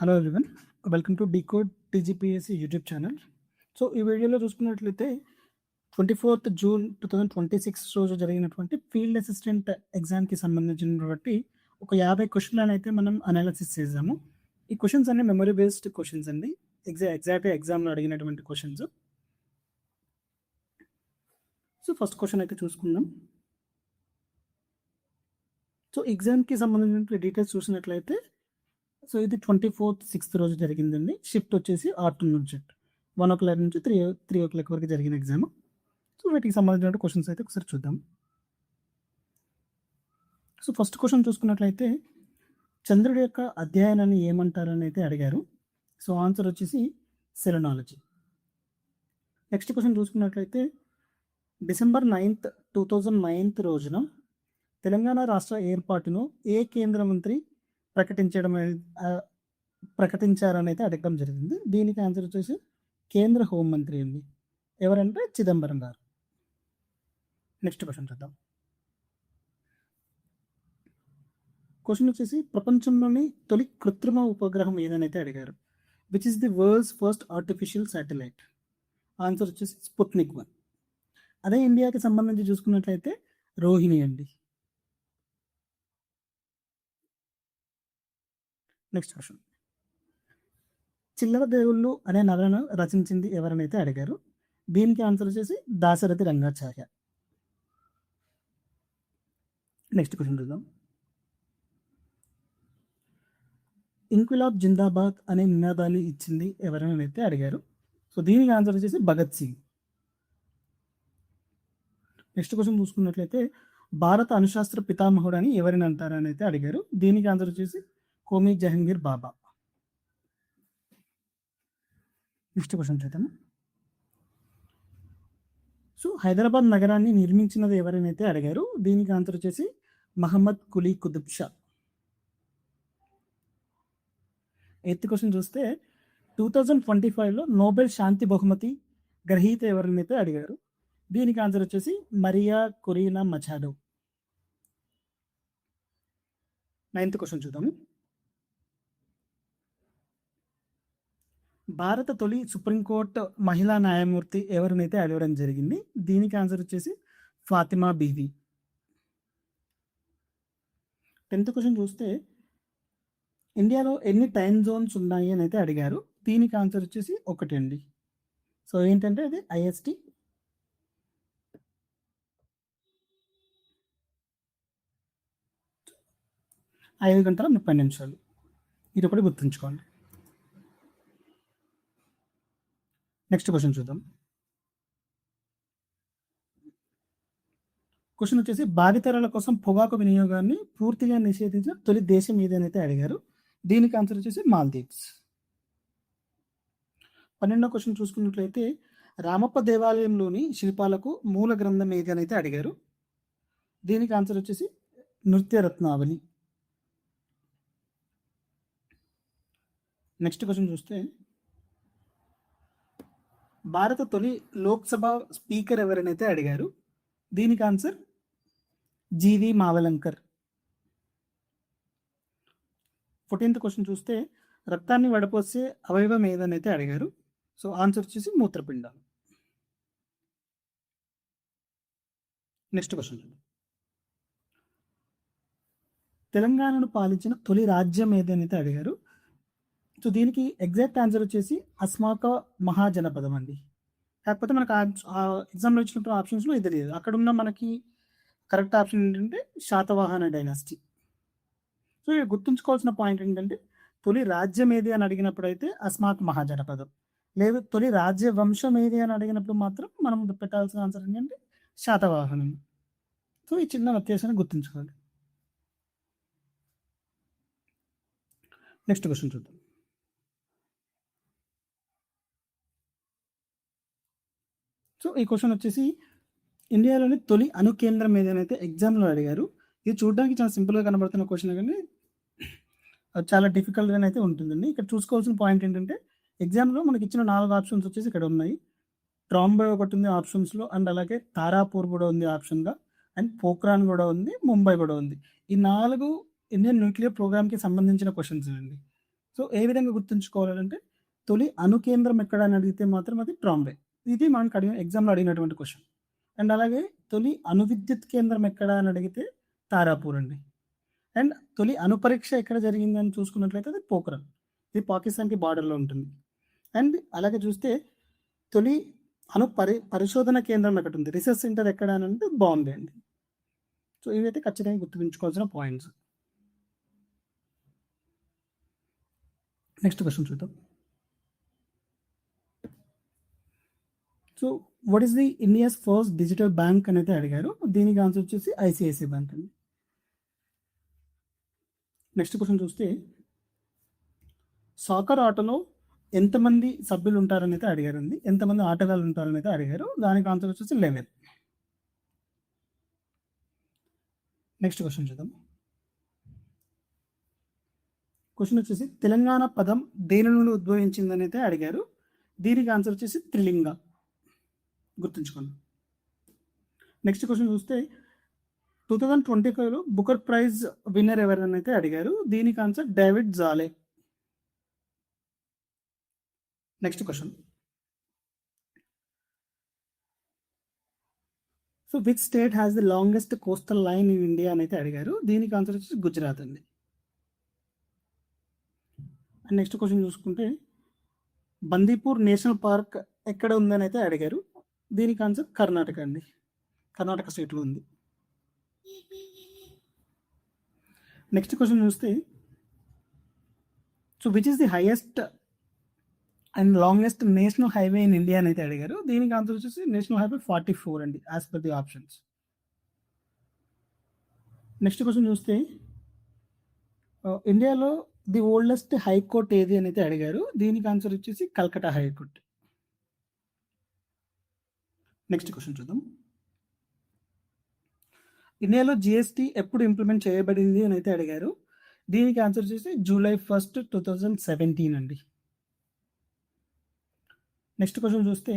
Hello everyone, welcome to decode TGPSC YouTube channel. So ఈ వీడియోలో చూసుకున్నట్లయితే 24th జూన్ 2026 రోజు జరిగినటువంటి ఫీల్డ్ అసిస్టెంట్ ఎగ్జామ్కి సంబంధించినటువంటి ఒక 50 క్వశ్చన్లను అయితే మనం అనాలిసిస్ చేసాము. ఈ క్వశ్చన్స్ అన్ని మెమరీ బేస్డ్ క్వశ్చన్స్ అండి, ఎగ్జాక్ట్గా ఎగ్జామ్లో అడిగినటువంటి క్వశ్చన్స్. సో ఫస్ట్ క్వశ్చన్ అయితే చూసుకుందాం. సో ఎగ్జామ్కి సంబంధించిన డీటెయిల్స్ చూసినట్లయితే సో ఇది 24th 6th రోజు జరిగిందండి. షిఫ్ట్ వచ్చేసి ఆఫ్టర్నూన్ షిఫ్ట్ 1 o'clock నుంచి 3 o'clock వరకు జరిగిన ఎగ్జామ్. సో వీటికి సంబంధించిన క్వశ్చన్స్ అయితే ఒకసారి చూద్దాం. సో ఫస్ట్ క్వశ్చన్ చూసుకున్నట్లయితే చంద్రుడి యొక్క అధ్యయనాన్ని ఏమంటారని అయితే అడిగారు. సో ఆన్సర్ వచ్చేసి సెలనాలజీ. నెక్స్ట్ క్వశ్చన్ చూసుకున్నట్లయితే December 9th 2009 రోజున తెలంగాణ రాష్ట్ర ఏర్పాటును ఏ కేంద్ర మంత్రి ప్రకటించారని అయితే అడగడం జరిగింది. దీనికి ఆన్సర్ వచ్చేసి కేంద్ర హోంమంత్రి అండి. ఎవరంటే చిదంబరం గారు. నెక్స్ట్ క్వశ్చన్ చూద్దాం. క్వశ్చన్ వచ్చేసి ప్రపంచంలోని తొలి కృత్రిమ ఉపగ్రహం ఏదని అయితే అడిగారు. Which is the world's first artificial satellite? Answer వచ్చేసి స్పుత్నిక్ 1. అదే ఇండియాకి సంబంధించి చూసుకున్నట్లయితే రోహిణి అండి. నెక్స్ట్ క్వశ్చన్, చిల్లర దేవుళ్ళు అనే నవలను రచించింది ఎవరనైతే అడిగారు. దీనికి ఆన్సర్ వచ్చేసి దాశరథి రంగాచార్య. నెక్స్ట్ క్వశ్చన్ చూద్దాం. ఇంక్విలాబ్ జిందాబాద్ అనే నినాదాలు ఇచ్చింది ఎవరైతే అడిగారు. సో దీనికి ఆన్సర్ వచ్చేసి భగత్ సింగ్. నెక్స్ట్ క్వశ్చన్ చూసుకున్నట్లయితే భారత అణుశాస్త్ర పితామహుడు అని ఎవరిని అంటారని అయితే అడిగారు. దీనికి ఆన్సర్ వచ్చేసి హోమీ జహంగీర్ బాబా. నెక్స్ట్ క్వశ్చన్ చూద్దాం. సో హైదరాబాద్ నగరాన్ని నిర్మించినది ఎవరైతే అడిగారు. దీనికి ఆన్సర్ వచ్చేసి మహమ్మద్ కులీ కుతుబ్ షా. 8th క్వశ్చన్ చూస్తే 2025లో నోబెల్ శాంతి బహుమతి గ్రహీత ఎవరినైతే అడిగారు. దీనికి ఆన్సర్ వచ్చేసి Maria Corina Machado. 9th question చూద్దాము. భారత తొలి సుప్రీంకోర్టు మహిళా న్యాయమూర్తి ఎవరినైతే అడగడం జరిగింది. దీనికి ఆన్సర్ వచ్చేసి ఫాతిమా బీవి. 10th క్వశ్చన్ చూస్తే ఇండియాలో ఎన్ని టైమ్ జోన్స్ ఉన్నాయి అని అయితే అడిగారు. దీనికి ఆన్సర్ వచ్చేసి 1 అండి. సో ఏంటంటే అది ఐఎస్టి. ఐదు గంటల 30 నిమిషాలు. ఇది ఒకటి గుర్తుంచుకోండి. నెక్స్ట్ క్వశ్చన్ చూద్దాం. క్వశ్చన్ వచ్చేసి భావితరాల కోసం పొగాకు వినియోగాన్ని పూర్తిగా నిషేధించిన తొలి దేశం ఏదైతే అడిగారు. దీనికి ఆన్సర్ వచ్చేసి మాల్దీవ్స్. 12వ క్వశ్చన్ చూసుకున్నట్లయితే రామప్ప దేవాలయంలోని శిల్పాలకు మూల గ్రంథం ఏది అని అయితే అడిగారు. దీనికి ఆన్సర్ వచ్చేసి నృత్యరత్నావళి. నెక్స్ట్ క్వశ్చన్ చూస్తే భారత తొలి లోక్సభ స్పీకర్ ఎవరైతే అడిగారు. దీనికి ఆన్సర్ జీవి మావలంకర్. 14th క్వశ్చన్ చూస్తే రక్తాన్ని వడపోసే అవయవం ఏదనైతే అడిగారు. సో ఆన్సర్ వచ్చేసి మూత్రపిండాలు. నెక్స్ట్ క్వశ్చన్, తెలంగాణను పాలించిన తొలి రాజ్యం ఏదైతే అడిగారు. సో దీనికి ఎగ్జాక్ట్ ఆన్సర్ వచ్చేసి అస్మాక మహాజనపదం అండి. కాకపోతే మనకు ఎగ్జామ్లో ఇచ్చినప్పుడు ఆప్షన్స్లో ఇది లేదు. అక్కడ ఉన్న మనకి కరెక్ట్ ఆప్షన్ ఏంటంటే శాతవాహన డైనాసిటీ. సో ఇక్కడ గుర్తుంచుకోవాల్సిన పాయింట్ ఏంటంటే తొలి రాజ్యం ఏది అని అడిగినప్పుడు అయితే అస్మాక్ మహాజనపదం, లేదు తొలి రాజ్య వంశం ఏది అని అడిగినప్పుడు మాత్రం మనం పెట్టాల్సిన ఆన్సర్ ఏంటంటే శాతవాహనం. సో ఈ చిన్న వ్యత్యాసాన్ని గుర్తుంచుకోవాలి. నెక్స్ట్ క్వశ్చన్ చూద్దాం. సో ఈ క్వశ్చన్ వచ్చేసి ఇండియాలోని తొలి అణు కేంద్రం ఏదైతే ఎగ్జామ్లో అడిగారు. ఇది చూడడానికి చాలా సింపుల్గా కనబడుతున్న క్వశ్చన్, కానీ చాలా డిఫికల్ట్గా అయితే ఉంటుందండి. ఇక్కడ చూసుకోవాల్సిన పాయింట్ ఏంటంటే ఎగ్జామ్లో మనకి ఇచ్చిన 4 ఆప్షన్స్ వచ్చేసి ఇక్కడ ఉన్నాయి. ట్రాంబే ఒకటి ఉంది ఆప్షన్స్లో, అండ్ అలాగే తారాపూర్ కూడా ఉంది ఆప్షన్గా, అండ్ పోఖ్రాన్ కూడా ఉంది, ముంబై కూడా ఉంది. ఈ 4 ఇండియన్ న్యూక్లియర్ ప్రోగ్రామ్కి సంబంధించిన క్వశ్చన్స్ అండి. సో ఏ విధంగా గుర్తుంచుకోవాలంటే తొలి అణుకేంద్రం ఎక్కడ అని అడిగితే మాత్రం అది ట్రాంబే. ఇది మనకు ఎగ్జామ్లో అడిగినటువంటి క్వశ్చన్. అండ్ అలాగే తొలి అణు విద్యుత్ కేంద్రం ఎక్కడ అని అడిగితే తారాపూర్ అండి. అండ్ తొలి అణు పరీక్ష ఎక్కడ జరిగిందని చూసుకున్నట్లయితే అది పోఖ్రాన్. ఇది పాకిస్తాన్కి బార్డర్లో ఉంటుంది. అండ్ అలాగే చూస్తే తొలి అణు పరిశోధన కేంద్రం ఎక్కడ ఉంది, రీసెర్చ్ సెంటర్ ఎక్కడ అని అంటే బాంబే అండి. సో ఇవైతే ఖచ్చితంగా గుర్తుంచుకోవాల్సిన పాయింట్స్. నెక్స్ట్ క్వశ్చన్ చూద్దాం. So what is the India's first digital bank అని అయితే అడిగారు. దీనికి ఆన్సర్ వచ్చేసి ఐసిఐసిఐ బ్యాంక్ అండి. నెక్స్ట్ క్వశ్చన్ చూస్తే సాకర్ ఆటలో ఎంతమంది సభ్యులు ఉంటారని అయితే అడిగారండి. ఎంతమంది ఆటగాళ్ళు ఉంటారని అయితే అడిగారు. దానికి ఆన్సర్ వచ్చేసి 11. నెక్స్ట్ క్వశ్చన్ చూద్దాం. క్వశ్చన్ వచ్చేసి తెలంగాణ పదం దేని నుండి ఉద్భవించిందని అయితే అడిగారు. దీనికి ఆన్సర్ వచ్చేసి త్రిలింగ. గుర్తుంచుకోండి. నెక్స్ట్ క్వశ్చన్ చూస్తే 2025లో బుకర్ ప్రైజ్ విన్నర్ ఎవరని అయితే అడిగారు. దీనికి answer David Szalay. Next question. So which state has the longest coastal line in India అని అయితే అడిగారు. దీనికి ఆన్సర్ వచ్చేసి గుజరాత్ అండి. అండ్ నెక్స్ట్ క్వశ్చన్ చూసుకుంటే బందీపూర్ నేషనల్ పార్క్ ఎక్కడ ఉందని అయితే అడిగారు. దీనికి ఆన్సర్ కర్ణాటక అండి. కర్ణాటక స్టేట్లో ఉంది. నెక్స్ట్ క్వశ్చన్ చూస్తే so which is the highest and longest national highway in India అని అయితే అడిగారు. దీనికి ఆన్సర్ వచ్చేసి నేషనల్ హైవే 44 అండి, as per the options. Next question చూస్తే ఇండియాలో ది ఓల్డెస్ట్ హైకోర్ట్ ఏది అని అయితే అడిగారు. దీనికి ఆన్సర్ వచ్చేసి కల్కటా హైకోర్ట్. నెక్స్ట్ క్వశ్చన్ చూద్దాం. ఇండియాలో జిఎస్టీ ఎప్పుడు ఇంప్లిమెంట్ చేయబడింది అని అయితే అడిగారు. దీనికి ఆన్సర్ వచ్చేసి జూలై 1, 2017 అండి. నెక్స్ట్ క్వశ్చన్ చూస్తే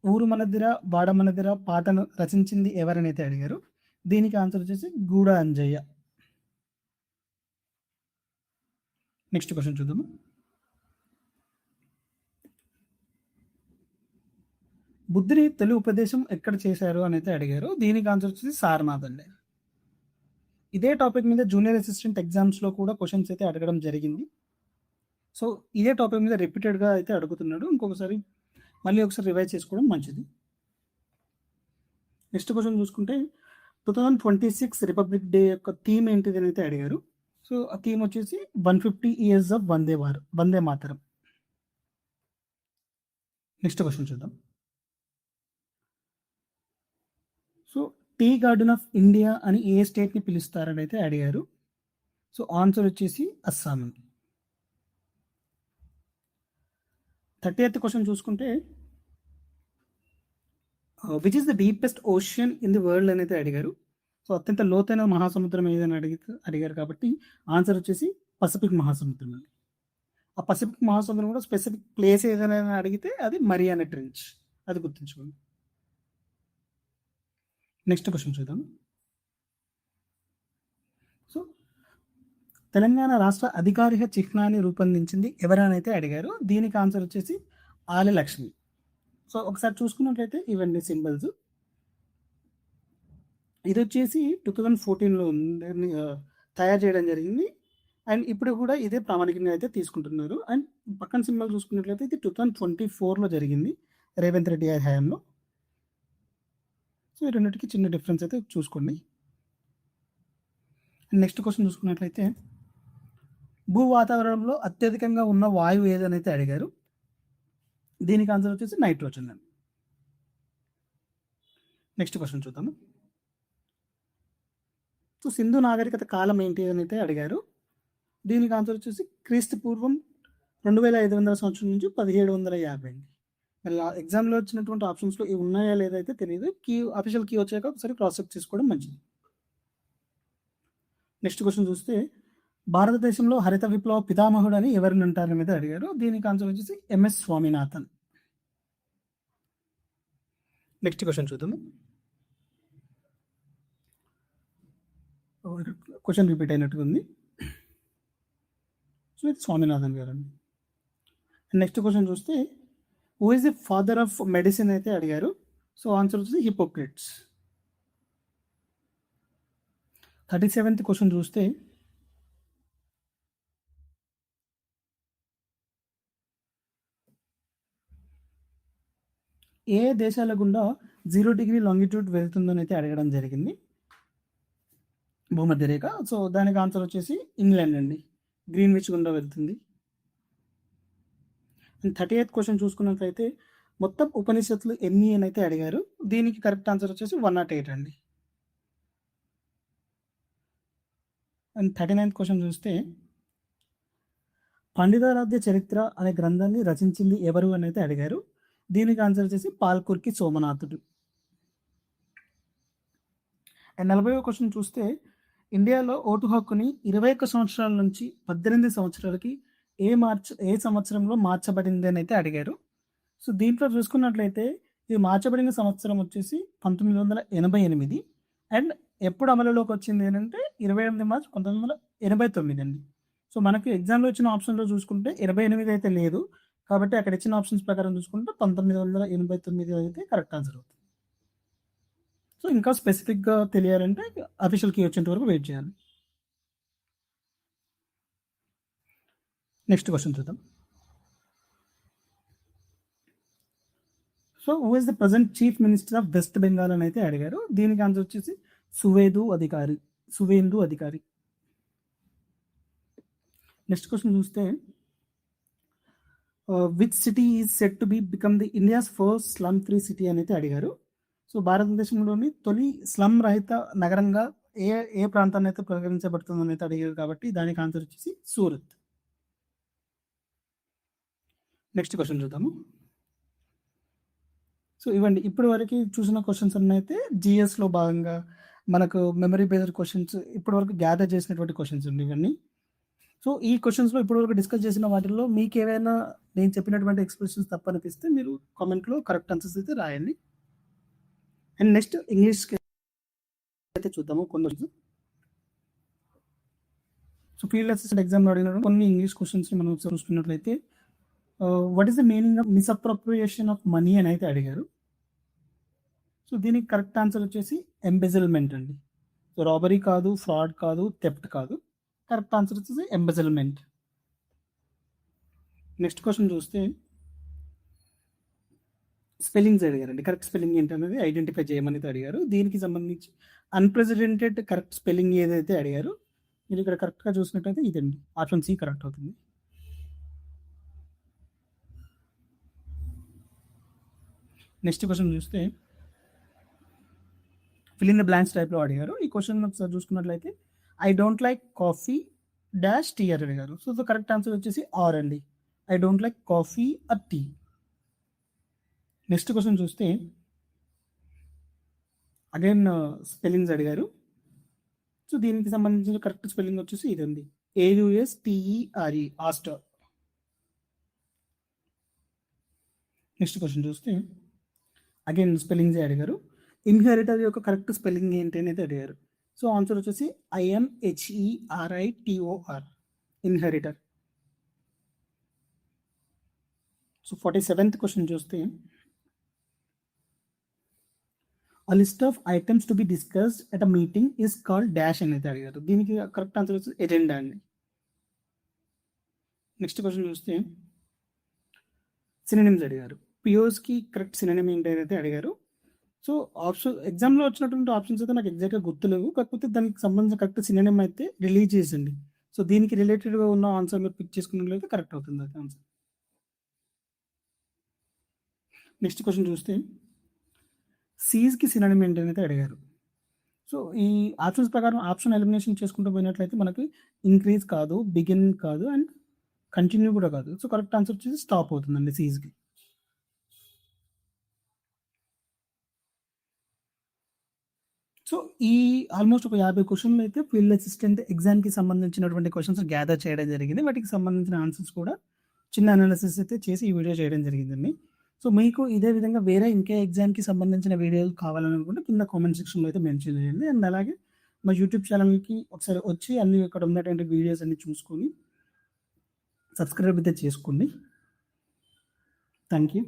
ఊరు మనదిర వాడ మనదిర పాటను రచించింది ఎవరని అయితే అడిగారు. దీనికి ఆన్సర్ వచ్చేసి గూడ అంజయ్య. నెక్స్ట్ క్వశ్చన్ చూద్దాము. బుద్ధుని తొలి ఉపదేశం ఎక్కడ చేశారు అని అయితే అడిగారు. దీనికి ఆన్సర్ వచ్చేసి సారనాథ్ అండి. ఇదే టాపిక్ మీద జూనియర్ అసిస్టెంట్ ఎగ్జామ్స్లో కూడా క్వశ్చన్స్ అయితే అడగడం జరిగింది. సో ఇదే టాపిక్ మీద రిపీటెడ్గా అయితే అడుగుతున్నాడు. ఇంకొకసారి మళ్ళీ ఒకసారి రివైజ్ చేసుకోవడం మంచిది. నెక్స్ట్ క్వశ్చన్ చూసుకుంటే 2026 రిపబ్లిక్ డే యొక్క థీమ్ ఏంటిది అని అయితే అడిగారు. సో ఆ థీమ్ వచ్చేసి 150 years of Vande Mataram. Next question చూద్దాం. So tea garden of India అని ఏ స్టేట్ని పిలుస్తారని అయితే అడిగారు. సో ఆన్సర్ వచ్చేసి అస్సాం. 30th క్వశ్చన్ చూసుకుంటే which is the deepest ocean in the world అని అయితే అడిగారు. సో అత్యంత లోతైన మహాసముద్రం ఏదని అడిగారు కాబట్టి ఆన్సర్ వచ్చేసి పసిఫిక్ మహాసముద్రం అండి. ఆ పసిఫిక్ మహాసముద్రం కూడా స్పెసిఫిక్ ప్లేస్ ఏదైనా అడిగితే అది మరియానా ట్రెంచ్. అది గుర్తుంచుకోండి. నెక్స్ట్ క్వశ్చన్ చూద్దాం. సో తెలంగాణ రాష్ట్ర అధికారిక చిహ్నాన్ని రూపొందించింది ఎవరనైతే అడిగారు. దీనికి ఆన్సర్ వచ్చేసి ఆలి లక్ష్మి. సో ఒకసారి చూసుకున్నట్లయితే ఇవన్నీ సింబల్స్. ఇది వచ్చేసి 2014లో తయారు చేయడం జరిగింది. అండ్ ఇప్పుడు కూడా ఇదే ప్రామాణికంగా అయితే తీసుకుంటున్నారు. అండ్ పక్కన సింబల్ చూసుకున్నట్లయితే ఇది 2024లో జరిగింది, రేవంత్ రెడ్డి గారి హయాంలో. సో ఈ రెండింటికి చిన్న డిఫరెన్స్ అయితే చూసుకోండి. నెక్స్ట్ క్వశ్చన్ చూసుకున్నట్లయితే భూ వాతావరణంలో అత్యధికంగా ఉన్న వాయువు ఏదని అయితే అడిగారు. దీనికి ఆన్సర్ వచ్చేసి నైట్రోజన్ అండి. నెక్స్ట్ క్వశ్చన్ చూద్దాము. సో సింధు నాగరికత కాలం ఏంటి అని అయితే అడిగారు. దీనికి ఆన్సర్ వచ్చేసి క్రీస్తు పూర్వం 2500 సంవత్సరం నుంచి 1750 అండి. మరి ఎగ్జామ్లో వచ్చినటువంటి ఆప్షన్స్లో ఇవి ఉన్నాయా లేదైతే తెలియదు. అఫీషియల్ కీ వచ్చాక ఒకసారి క్రాస్ చెక్ చేసుకోవడం మంచిది. నెక్స్ట్ క్వశ్చన్ చూస్తే భారతదేశంలో హరిత విప్లవ పితామహుడు అని ఎవరిని అంటారు మీద అడిగారు. దీనికి ఆన్సర్ వచ్చేసి ఎంఎస్ స్వామినాథన్. నెక్స్ట్ క్వశ్చన్ చూద్దాము. క్వశ్చన్ రిపీట్ అయినట్టుగా ఉంది. సో ఇది స్వామినాథన్ గారు అండి. నెక్స్ట్ క్వశ్చన్ చూస్తే who is the father of medicine అయితే అడిగారు. సో ఆన్సర్ వచ్చేసి హిపోక్రేట్స్. 37th క్వశ్చన్ చూస్తే ఏ దేశాల గుండా 0 డిగ్రీ లాంగిట్యూడ్ వెళ్తుందని అయితే అడగడం జరిగింది భూమధ్య రేఖ. సో దానికి ఆన్సర్ వచ్చేసి ఇంగ్లాండ్ అండి, గ్రీన్విచ్ గుండా వెళ్తుంది. అండ్ 38th క్వశ్చన్ చూసుకున్నట్లయితే మొత్తం ఉపనిషత్తులు ఎన్ని అని అయితే అడిగారు. దీనికి కరెక్ట్ ఆన్సర్ వచ్చేసి 108 అండి. అండ్ 39th క్వశ్చన్ చూస్తే పండితారాధ్య చరిత్ర అనే గ్రంథాన్ని రచించింది ఎవరు అని అయితే అడిగారు. దీనికి ఆన్సర్ వచ్చేసి పాల్కుర్కి సోమనాథుడు. అండ్ 40వ క్వశ్చన్ చూస్తే ఇండియాలో ఓటు హక్కుని 21 సంవత్సరాల నుంచి 18 సంవత్సరాలకి ఏ సంవత్సరంలో మార్చబడింది అని అయితే అడిగారు. సో దీంట్లో చూసుకున్నట్లయితే ఇది మార్చబడిన సంవత్సరం వచ్చేసి 1988. అండ్ ఎప్పుడు అమలులోకి వచ్చింది అంటే 28 మార్చ్ 1989 అండి. సో మనకి ఎగ్జామ్లో ఇచ్చిన ఆప్షన్లో చూసుకుంటే 88 అయితే లేదు, కాబట్టి అక్కడ ఇచ్చిన ఆప్షన్స్ ప్రకారం చూసుకుంటే 1989 అయితే కరెక్ట్ ఆన్సర్ అవుతుంది. సో ఇంకా స్పెసిఫిక్గా తెలియాలంటే అఫీషియల్ కీ వచ్చేంత వరకు వెయిట్ చేయాలి. నెక్స్ట్ క్వశ్చన్ చూద్దాం. So who is the present chief minister of west Bengal అని అయితే అడిగారు. దీనికి ఆన్సర్ వచ్చేసి సువేందు అధికారి. నెక్స్ట్ క్వశ్చన్ చూస్తే which city is set to be become the India's first slum free city అని అయితే అడిగారు. సో భారతదేశంలోని తొలి స్లమ్ రహిత నగరంగా ఏ ప్రాంతాన్ని అయితే పరిగణించబడుతుందని అయితే అడిగారు, కాబట్టి దానికి ఆన్సర్ వచ్చేసి సూరత్. నెక్స్ట్ క్వశ్చన్ చూద్దాము. సో ఇవ్వండి ఇప్పటి వరకు చూసిన క్వశ్చన్స్ అన్నీ అయితే జిఎస్లో భాగంగా మనకు మెమరీ బేస్డ్ క్వశ్చన్స్ ఇప్పటి వరకు గ్యాదర్ చేసినటువంటి క్వశ్చన్స్ అండి ఇవన్నీ. సో ఈ క్వశ్చన్స్లో ఇప్పటివరకు డిస్కస్ చేసిన వాటిల్లో మీకు ఏవైనా నేను చెప్పినటువంటి ఎక్స్ప్రెషన్స్ తప్పనిపిస్తే మీరు కామెంట్లో కరెక్ట్ ఆన్సర్స్ అయితే రాయండి. అండ్ నెక్స్ట్ ఇంగ్లీష్కి అయితే చూద్దాము కొన్ని. సో ఫీల్డ్ అసిస్టెంట్ ఎగ్జామ్లో అడిగిన కొన్ని ఇంగ్లీష్ క్వశ్చన్స్ని మనం చూసుకున్నట్లయితే what is the meaning of misappropriation of money అని అయితే అడిగారు. సో దీనికి కరెక్ట్ ఆన్సర్ వచ్చేసి ఎంబెజిల్మెంట్ అండి. సో రాబరీ కాదు, ఫ్రాడ్ కాదు, థెఫ్ట్ కాదు, కరెక్ట్ ఆన్సర్ వచ్చేసి ఎంబెజిల్మెంట్. నెక్స్ట్ క్వశ్చన్ చూస్తే స్పెల్లింగ్స్ అడిగారండి. కరెక్ట్ స్పెల్లింగ్ ఏంటనేది ఐడెంటిఫై చేయమని అడిగారు. దీనికి సంబంధించి అన్ప్రెసిడెంటెడ్ కరెక్ట్ స్పెల్లింగ్ ఏదైతే అడిగారు, మీరు ఇక్కడ కరెక్ట్గా చూసినట్టయితే ఇదండి, ఆప్షన్ సి కరెక్ట్ అవుతుంది. నెక్స్ట్ క్వశ్చన్ చూస్తే ఫిల్ ఇన్ ద బ్లాంక్స్ టైప్లో అడిగారు. ఈ క్వశ్చన్ ఒకసారి చూసుకున్నట్లయితే I don't like coffee dash tea అని అడిగారు. సో ద కరెక్ట్ ఆన్సర్ వచ్చేసి ఆర్ అండి, I don't like coffee or tea. Next question చూస్తే అగైన్ స్పెల్లింగ్స్ అడిగారు. సో దీనికి సంబంధించిన కరెక్ట్ స్పెల్లింగ్ వచ్చేసి ఇదండి, AUSTERE ఆస్టర్. నెక్స్ట్ క్వశ్చన్ చూస్తే అగైన్ స్పెల్లింగ్స్ అడిగారు. ఇన్హెరిటర్ యొక్క కరెక్ట్ స్పెల్లింగ్ ఏంటి అనేది అడిగారు. సో ఆన్సర్ వచ్చేసి INHERITOR, inheritor. So 47th question చూస్తే a list of items to be discussed at a meeting is called dash అనేది అడిగారు. దీనికి కరెక్ట్ ఆన్సర్ వచ్చేసి ఎజెండా అండి. నెక్స్ట్ క్వశ్చన్ చూస్తే సినోనిమ్స్ అడిగారు. పిఓస్కి కరెక్ట్ సినోనిమ్ ఏంటి అయితే అడిగారు. సో ఆప్షన్ ఎగ్జామ్లో వచ్చినటువంటి ఆప్షన్స్ అయితే నాకు ఎగ్జాక్ట్గా గుర్తులేవు, కాకపోతే దానికి సంబంధించిన కరెక్ట్ సినోనిమ్ అయితే రిలీజ్ చేసింది. సో దీనికి రిలేటెడ్గా ఉన్న ఆన్సర్ మీరు పిక్ చేసుకున్నట్లయితే కరెక్ట్ అవుతుంది అది ఆన్సర్. నెక్స్ట్ క్వశ్చన్ చూస్తే సీజ్కి సినోనిమ్ ఏంటి అయితే అడిగారు. సో ఈ ఆప్షన్స్ ప్రకారం ఆప్షన్ ఎలిమినేషన్ చేసుకుంటూ పోయినట్లయితే మనకి ఇంక్రీజ్ కాదు, బిగిన్ కాదు, అండ్ కంటిన్యూ కూడా కాదు. సో కరెక్ట్ ఆన్సర్ వచ్చేసి స్టాప్ అవుతుందండి సీజ్కి. సో ఈ ఆల్మోస్ట్ ఒక 50 క్వశ్చన్లు అయితే ఫీల్డ్ అసిస్టెంట్ ఎగ్జామ్కి సంబంధించినటువంటి క్వశ్చన్స్ గ్యాదర్ చేయడం జరిగింది. వాటికి సంబంధించిన ఆన్సర్స్ కూడా చిన్న అనాలిసిస్ అయితే చేసి ఈ వీడియో చేయడం జరిగిందండి. సో మీకు ఇదే విధంగా వేరే ఇంకే ఎగ్జామ్కి సంబంధించిన వీడియోలు కావాలనుకుంటే కింద కామెంట్ సెక్షన్లో అయితే మెన్షన్ చేయండి. అండ్ అలాగే మా యూట్యూబ్ ఛానల్కి ఒకసారి వచ్చి అన్ని ఇక్కడ ఉన్నటువంటి వీడియోస్ అన్ని చూసుకొని సబ్స్క్రైబ్ అయితే చేసుకోండి. Thank you.